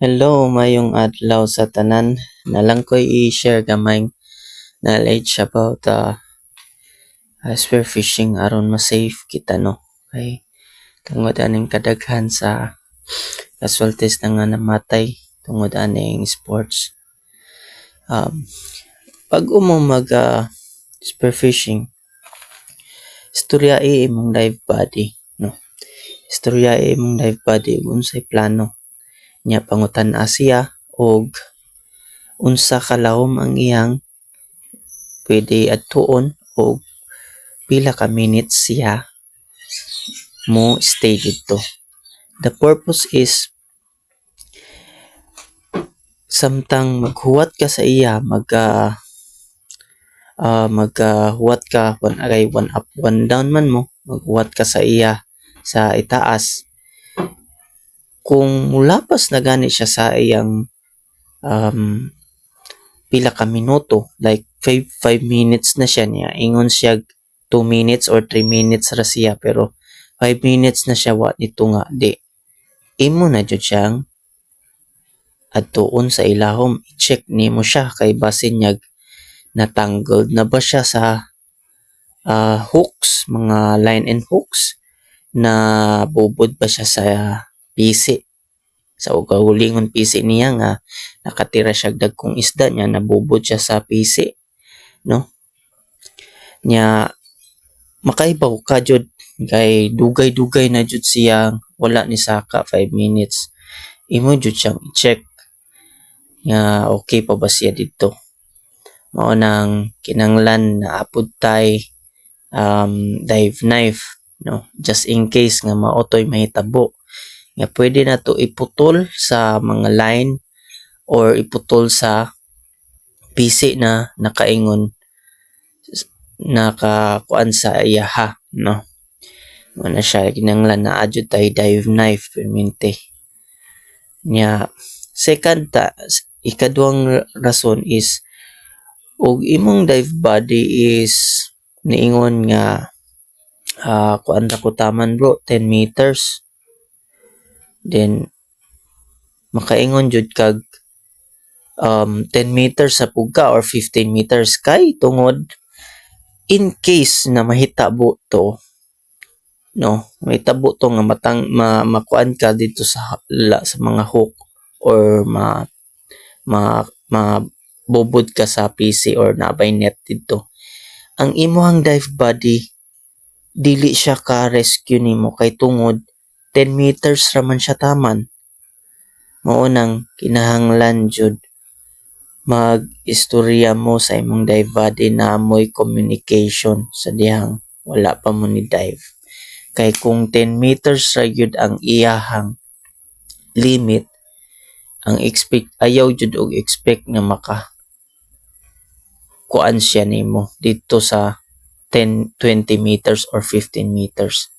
Hello, mayong adlaw sa tanan. Nalang ko'y i-share gamay knowledge about spearfishing aron ma-safe kita no. Kay tungod aning kadaghan sa casualties na nga namatay tungod aning sports. Pag umo mag spearfishing, istoryae imong dive body no. Istoryae imong dive body unsay plano nya pangutan-a siya og unsa kalawom ang iyang pwede adtuon o pila ka minutes siya mo stay dito. The purpose is samtang maghuwat ka sa iya maghuwat ka one up one down man mo maghuwat ka sa iya sa itaas kung mulapas na gani siya sa iyang pila ka minuto like 5 minutes na siya niya ingon siya 2 minutes or 3 minutes ra siya pero 5 minutes na siya wa nito nga di imo na jud siyang adtuon sa ilahom i-check nimo siya kay basin niya natangled na ba siya sa hooks, mga line and hooks na bubod ba siya sa pisi sa ugahulingon pisi niya nga nakatira siya dagkong isda niya nabubod siya sa pisi no nya makaibaw ka jud kay dugay-dugay na jud siya wala ni saka 5 minutes imo jud siyang i-check nga okay pa ba siya dito mao nang kinanglan na apud tay dive knife no just in case nga maotoy mahitabo nga pwede na to iputol sa mga line or iputol sa pisi na nakaingon nakakuan sa iyaha no na siya kinanglan na adyo tay dive knife permente nya second ikaduhang rason is og imong dive body is niingon nga kuan ra ko taman bro 10 meters then makaingon jud kag 10 meters sa pugka or 15 meters kay tungod in case na mahitabo to no mahitabo to nga makuan ka dito sa mga hook or bubod ka sa PC or nabay net dito ang imuhang dive body dili siya ka rescue nimo kay tungod 10 meters raman siya taman mao nang kinahanglan jud mag-istorya mo sa imong dive body na amoy communication sa dihang wala pa mo ni dive kay kung 10 meters ra gyud ang iyahang limit ang ayaw jud og expect nga kuan siya nimo dito sa 10, 20 meters or 15 meters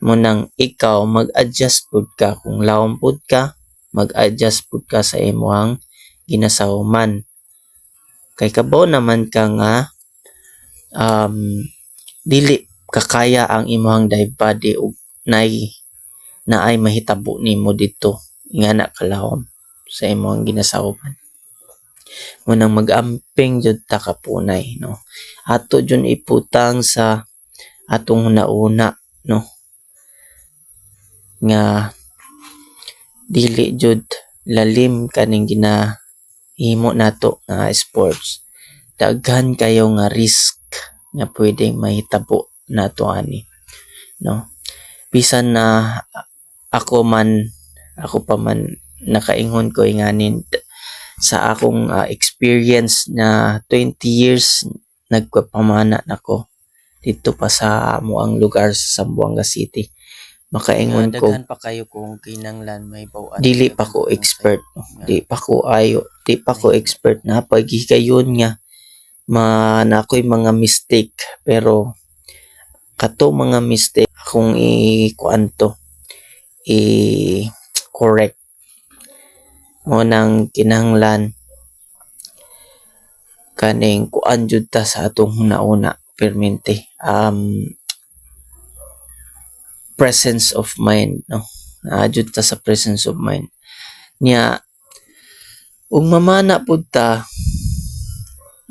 mo nang ikaw mag-adjust pud ka kung lawom pud ka mag-adjust pud ka sa imong ginasawman kay kabaw naman ka nga dili kakaya ang imong dive body ug naay mahitabo nimo dito ingana kalawom sa imong ginasawman mo nang mag-amping jud ta kapunay no ato jud iputang sa atong una no nga dili jud lalim kaning ginahimo nato nga sports daghan kayo nga risk nga pwedeng mahitabo nato ani no bisan na ako pa man nakaingon ko inganin sa akong experience na 20 years nagpapamana nako dito pa sa amuang lugar sa Zamboanga City makaingon ko daghan pa kayo kung kinanglan may bawan dili pa ko expert no? di pa ko expert na paghigayon nga na ako'y mga mistake pero kato mga mistake akong i-correct mo nang kinahanglan kaning kuan jud ta sa atong una permente presence of mind no jud ta sa presence of mind Nya ug mamana pud ta,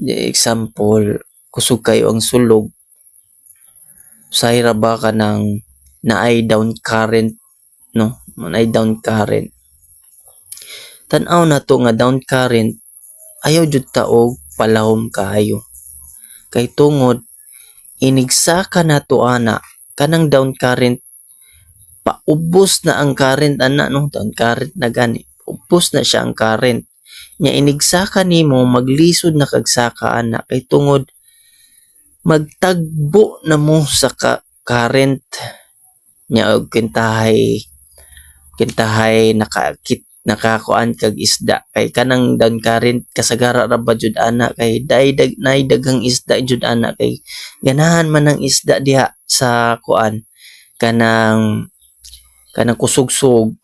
example, kusog kayo ang sulog, usahay ra ba ka ng naay down current, no? Naay down current. Tan-aw na to nga down current, ayaw jud ta og palahom kaayo. Kay tungod inigsaka na to ana kanang down current, paubos na ang current ana, no? Down current na gani, ubos na siya ang current. Nya inigsaka nimo maglisod na kag saka ana, kay tungod magtagbo na mo sa current. Nya og kintahay nakakuan kag isda, kay kanang down current kasagara ra ba jud ana, kay naay daghang isda jud ana, kay ganahan man ang isda diha sa kuan kanang kusugsog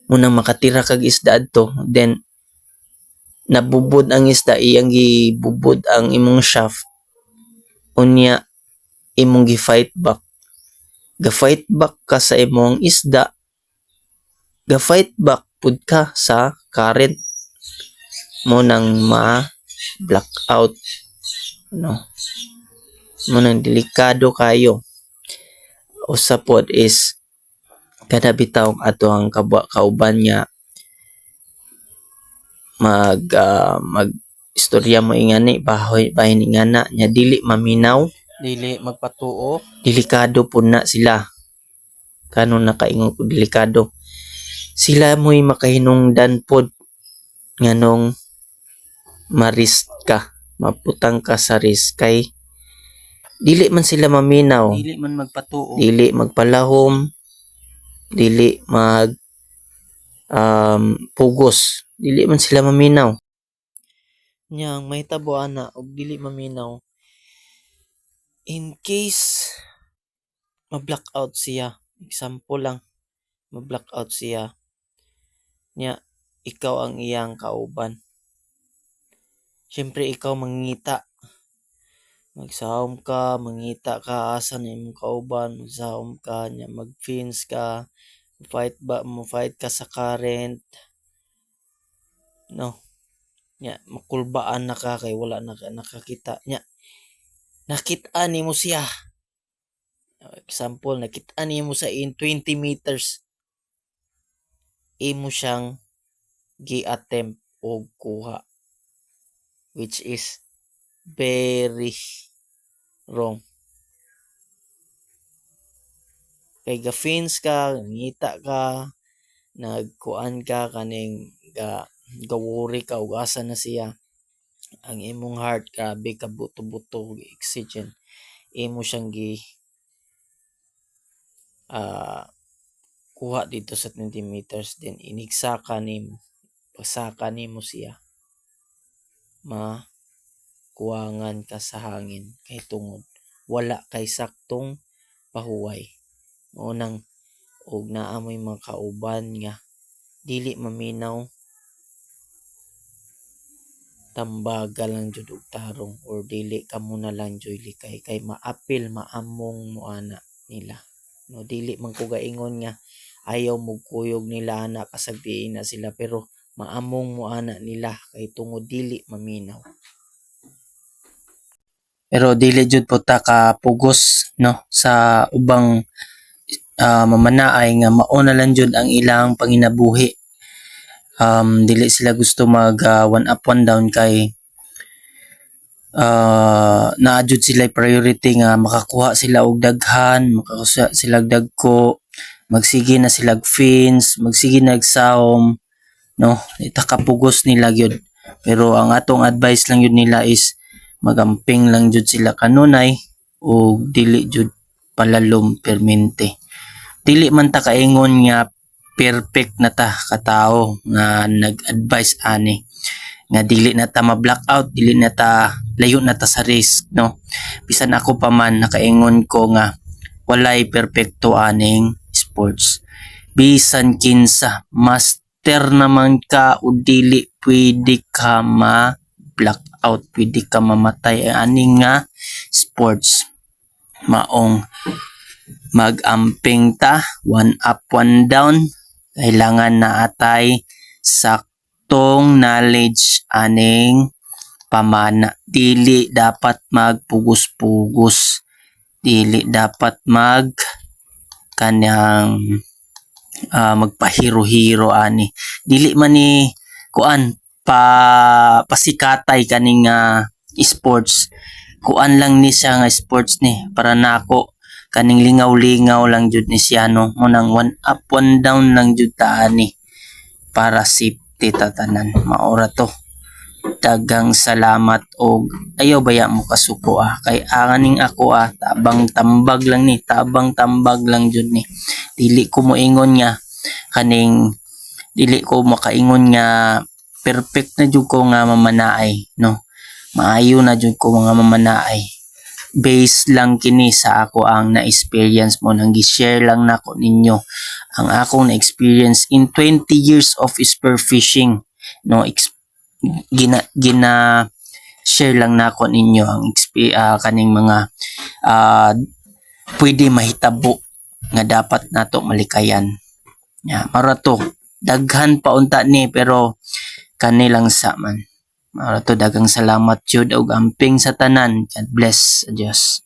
munang makatira kag isda adto, then nabubod ang isda, iyang gibubod ang imong shaft, unya imong gi-fight back ka sa imong isda, ga-fight back pud ka sa current mo nang ma-blackout, no? Mo nang delikado kayo. Usa pod is kada bitaw ato ang kauban niya mag istorya mo ingani bahin ingana nya dili maminaw, Dili magpatuo. delikado pud na sila. Kanon nakaingon ko delikado. Sila mo'y makahinungdan pod nganong marisk ka, maputang ka sa risk, kay dili man sila maminaw, Dili man magpatuo. dili magpalahom, dili pugos, dili man sila maminaw. Nyang mahitabo ana og dili maminaw, in case ma-blackout siya, example lang, ma-blackout siya, nya ikaw ang iyang kauban, syempre ikaw mangita, magsahom ka, mangita ka asa na imong kauban, magsahom ka nya mag-fence ka, fight ka sa current, no? Nya makulbaan na ka kay wala na ka nakakita, nya nakit-an nimo siya, example nakit-an nimo sa in 20 meters, imo siyang gi-attempt og kuha, which is very wrong. Kay ga-fence ka, ngita ka, nagkuan ka kaning gawuri ka ug asa na siya, ang imong heart grabe ka buto-buto oxygen, imo siyang kuha dito sa 20 meters, then inigsaka nimo, pagsaka nimo siya, makuwangan ka sa hangin, kay tungod wala kay saktong pahuway. Unang og naamoy mga kauban nga dili maminaw, tambaga lang jud og tarong, or dili ka muna lang joy kay maapil maamong mo ana nila, no? Dili man ko gaingon nga ayaw mo kuyog nila ana kasagdiin na sila, pero maamong mo ana nila kay tungod dili maminaw. Pero dili jud po ta ka pugos, no, sa ubang mamanaay nga mao na lang jud ang ilang panginabuhi. Dili sila gusto mag one up one down, kay naa jud sila priority nga makakuha sila og daghan, makakuha sila og dagko, magsige na sila fence, magsige nagsawom, no, itakapugos nila gyud. Pero ang atong advice lang yun nila is magamping lang jud sila kanunay ug dili jud palalom permente. Dili man ta kaingon nga perfect na ta katao nga nag-advise ani nga dili na ta ma-blackout, dili na ta layo na ta sa risk, no? Bisan ako pa man nakaingon ko nga walay perpekto aning sports. Bisan kinsa master naman ka o dili pwede ka ma-blackout, pwede ka mamatay ani nga sports. Maong mag-amping ta, one up one down, kailangan na atay saktong knowledge aning pamana. Dili dapat magpugos-pugos. Dili dapat kanyang magpahiro-hiro ani. Dili man ni kuan pasikatay kaning sports. Kuan lang ni siya nga sports ni para nako kaning lingaw-lingaw lang jud ni siya no. Munang one up one down lang jud ta ani para safety tatanan. Maura to. Daghang salamat og ayaw baya mo kasuko kay aning ako tabang tambag lang ni, tabang tambag lang jud ni. Dili ko moingon nga kaning dili ko makaingon nga perfect na jud ko nga mamanaay no. Maayo na jud ko mga mamanaay. Base lang kini sa ako ang na-experience mo nang gi-share lang nako ninyo ang akong na-experience in 20 years of spearfishing no. Gina share lang nako ninyo ang kaning mga pwede mahitabo nga dapat nato malikayan. Mara to daghan pa unta ni pero kani lang sa man. Mara to daghang salamat jud og amping sa tanan. God bless. Adios.